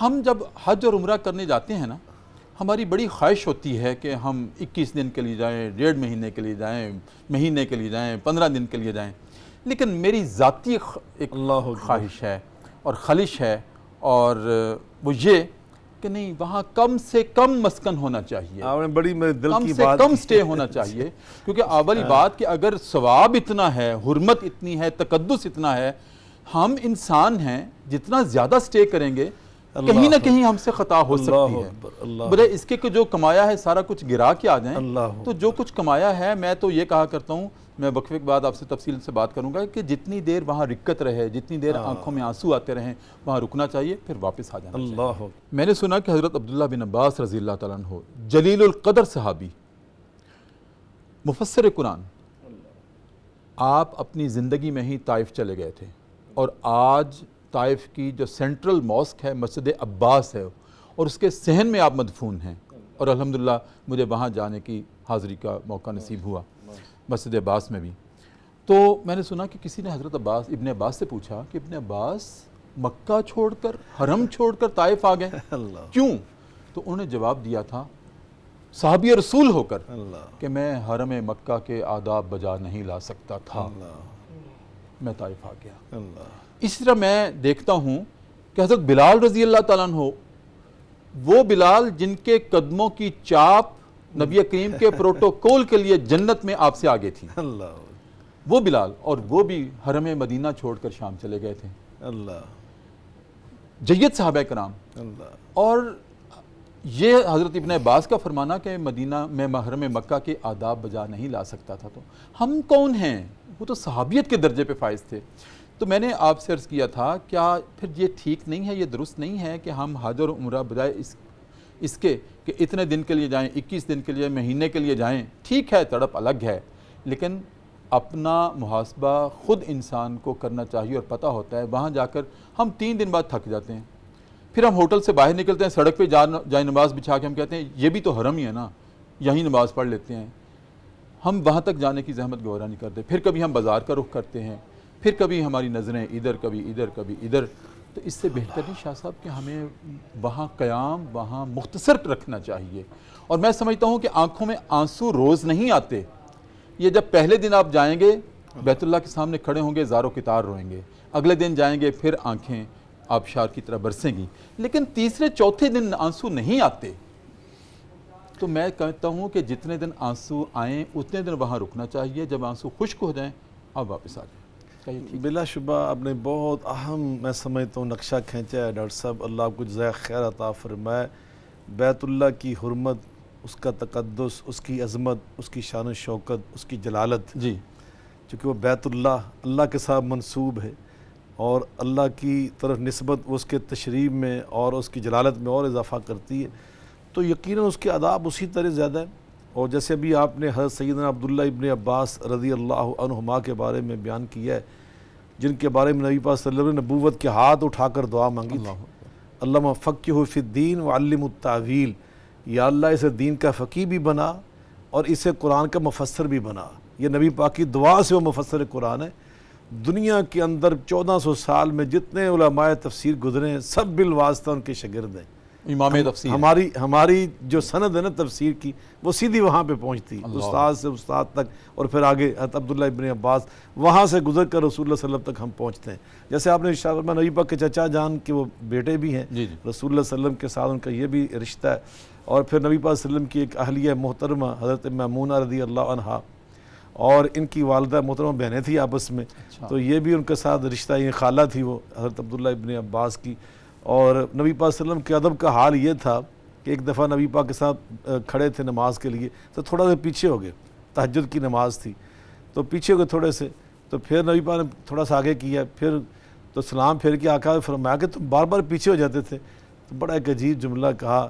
ہم جب حج اور عمرہ کرنے جاتے ہیں نا، ہماری بڑی خواہش ہوتی ہے کہ ہم 21 دن کے لیے جائیں، 1.5 مہینے کے لیے جائیں، مہینے کے لیے جائیں، 15 دن کے لیے جائیں. لیکن میری ذاتی ایک خواہش ہے اور خلش ہے، اور وہ یہ کہ نہیں، وہاں کم سے کم مسکن ہونا چاہیے، آپ نے بڑی میرے دل کم کی سے بات کم سٹے ہونا چاہیے. کیونکہ اولی بات کہ اگر ثواب اتنا ہے، حرمت اتنی ہے، تقدس اتنا ہے، ہم انسان ہیں، جتنا زیادہ سٹے کریں گے کہیں نہ کہیں ہم سے خطا ہو سکتی ہے. بلے اس کے جو کمایا ہے سارا کچھ گرا کے آ جائیں. تو جو کچھ کمایا ہے، میں تو یہ کہا کرتا ہوں، میں وقفے کے بعد آپ سے تفصیل سے بات کروں گا، کہ جتنی دیر وہاں رکت رہے، جتنی دیر آنکھوں میں آنسو آتے رہیں، وہاں رکنا چاہیے، پھر واپس آ جانا چاہیے. میں نے سنا کہ حضرت عبداللہ بن عباس رضی اللہ تعالیٰ عنہ، جلیل القدر صحابی، مفسر قرآن، آپ اپنی زندگی میں ہی طائف چلے گئے تھے، اور آج طائف کی جو سینٹرل ماسک ہے مسجد عباس ہے، اور اس کے صحن میں آپ مدفون ہیں. اور الحمدللہ مجھے وہاں جانے کی حاضری کا موقع نصیب ہوا، مسجد عباس میں بھی. تو میں نے سنا کہ کسی نے حضرت ابن عباس سے پوچھا کہ ابن عباس مکہ چھوڑ کر، حرم چھوڑ کر طائف آ گئے، کیوں؟ تو انہوں نے جواب دیا تھا صحابی رسول ہو کر کہ میں حرم مکہ کے آداب بجا نہیں لا سکتا تھا، میں طائف آ گیا. اس طرح میں دیکھتا ہوں کہ حضرت بلال رضی اللہ تعالیٰ عنہ، وہ بلال جن کے قدموں کی چاپ نبی کریم کے پروٹوکول کے لیے جنت میں آپ سے آگے تھی، وہ بلال، اور وہ بھی حرم مدینہ چھوڑ کر شام چلے گئے تھے. جید صحابہ کرام. اور یہ حضرت ابن عباس کا فرمانا کہ مدینہ میں حرم مکہ کے آداب بجا نہیں لا سکتا تھا، تو ہم کون ہیں؟ وہ تو صحابیت کے درجے پہ فائز تھے. تو میں نے آپ سے عرض کیا تھا، کیا پھر یہ ٹھیک نہیں ہے، یہ درست نہیں ہے کہ ہم حج اور عمرہ بجائے اس کے کہ اتنے دن کے لیے جائیں، 21 دن کے لیے، مہینے کے لیے جائیں؟ ٹھیک ہے، تڑپ الگ ہے، لیکن اپنا محاسبہ خود انسان کو کرنا چاہیے. اور پتہ ہوتا ہے وہاں جا کر ہم 3 دن بعد تھک جاتے ہیں، پھر ہم ہوٹل سے باہر نکلتے ہیں، سڑک پہ جائے نماز بچھا کے ہم کہتے ہیں یہ بھی تو حرم ہی ہے نا، یہیں نماز پڑھ لیتے ہیں. ہم وہاں تک جانے کی زحمت گوارا نہیں کرتے. پھر کبھی ہم بازار کا رخ کرتے ہیں، پھر کبھی ہماری نظریں ادھر، کبھی ادھر، کبھی ادھر. تو اس سے بہتر نہیں شاہ صاحب کہ ہمیں وہاں قیام وہاں مختصر رکھنا چاہیے. اور میں سمجھتا ہوں کہ آنکھوں میں آنسو روز نہیں آتے. یہ جب پہلے دن آپ جائیں گے بیت اللہ کے سامنے کھڑے ہوں گے، زارو کتار روئیں گے، اگلے دن جائیں گے پھر آنکھیں آبشار کی طرح برسیں گی، لیکن تیسرے چوتھے دن آنسو نہیں آتے. تو میں کہتا ہوں کہ جتنے دن آنسو آئیں اتنے دن وہاں رکنا چاہیے. جب آنسو خشک ہو جائیں اب واپس آ جائیں. بلا شبہ آپ نے بہت اہم، میں سمجھتا ہوں، نقشہ کھینچا ہے ڈاکٹر صاحب. اللہ آپ کو جزائے خیر عطا فرمائے. بیت اللہ کی حرمت، اس کا تقدس، اس کی عظمت، اس کی شان و شوکت، اس کی جلالت، جی، چونکہ وہ بیت اللہ کے ساتھ منسوب ہے، اور اللہ کی طرف نسبت اس کے تشریف میں اور اس کی جلالت میں اور اضافہ کرتی ہے. تو یقیناً اس کے آداب اسی طرح زیادہ ہیں. اور جیسے ابھی آپ نے حضرت سیدنا عبداللہ ابن عباس رضی اللہ عنہما کے بارے میں بیان کیا ہے، جن کے بارے میں نبی پاک صلی اللہ علیہ وسلم نے نبوت کے ہاتھ اٹھا کر دعا مانگی تھی، اللہم فقہہ فی الدین وعلمہ التاویل، یا اللہ اسے دین کا فقیہ بھی بنا اور اسے قرآن کا مفسر بھی بنا. یہ نبی پاک کی دعا سے وہ مفسر قرآن ہے. دنیا کے اندر 1400 سال میں جتنے علماء تفسیر گزرے ہیں سب بالواسطہ ان کے شاگرد ہیں. امام تفسیر ہماری جو سند ہے نا تفسیر کی، وہ سیدھی وہاں پہ پہنچتی، استاد سے استاد تک، اور پھر آگے حضرت عبداللہ ابن عباس، وہاں سے گزر کر رسول اللہ صلی اللہ علیہ وسلم تک ہم پہنچتے ہیں. جیسے آپ نے ارشاد فرمایا نبی پاک کے چچا جان کے وہ بیٹے بھی ہیں، رسول اللہ صلی اللہ علیہ وسلم کے ساتھ ان کا یہ بھی رشتہ ہے. اور پھر نبی پاک صلی اللہ علیہ وسلم کی ایک اہلیہ محترمہ حضرت میمونہ رضی اللہ عنہا، اور ان کی والدہ محترمہ بہنیں تھیں آپس میں، تو یہ بھی ان کے ساتھ رشتہ، یہ خالہ تھی وہ حضرت عبداللہ ابن عباس کی. اور نبی پاک صلی اللہ علیہ وسلم کے ادب کا حال یہ تھا کہ ایک دفعہ نبی پاک کے ساتھ کھڑے تھے نماز کے لیے، تو تھوڑا سا پیچھے ہو گئے، تہجد کی نماز تھی تو پیچھے ہو گئے تھوڑے سے. تو پھر نبی پاک نے تھوڑا سا آگے کیا، پھر تو سلام پھیر کے آقا نے فرمایا کہ تم بار بار پیچھے ہو جاتے تھے. تو بڑا ایک عجیب جملہ کہا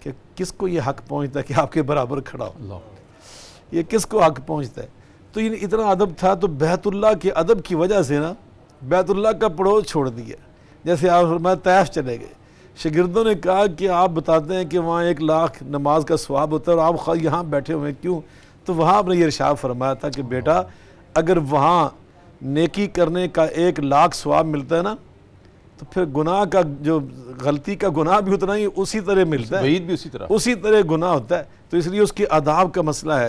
کہ کس کو یہ حق پہنچتا ہے کہ آپ کے برابر کھڑا ہو، یہ کس کو حق پہنچتا ہے. تو یہ اتنا ادب تھا. تو بیت اللہ کے ادب کی وجہ سے نا بیت اللہ کا پڑوس چھوڑ دیا. جیسے آپ فرمایا طائف چلے گئے، شاگردوں نے کہا کہ آپ بتاتے ہیں کہ وہاں 1 لاکھ نماز کا ثواب ہوتا ہے اور آپ یہاں بیٹھے ہوئے ہیں، کیوں؟ تو وہاں آپ نے یہ ارشاد فرمایا تھا کہ بیٹا اگر وہاں نیکی کرنے کا 1 لاکھ ثواب ملتا ہے نا، تو پھر گناہ کا جو غلطی کا گناہ بھی اتنا ہی اسی طرح ملتا ہے، وعید بھی اسی طرح. اسی طرح گناہ ہوتا ہے. تو اس لیے اس کی آداب کا مسئلہ ہے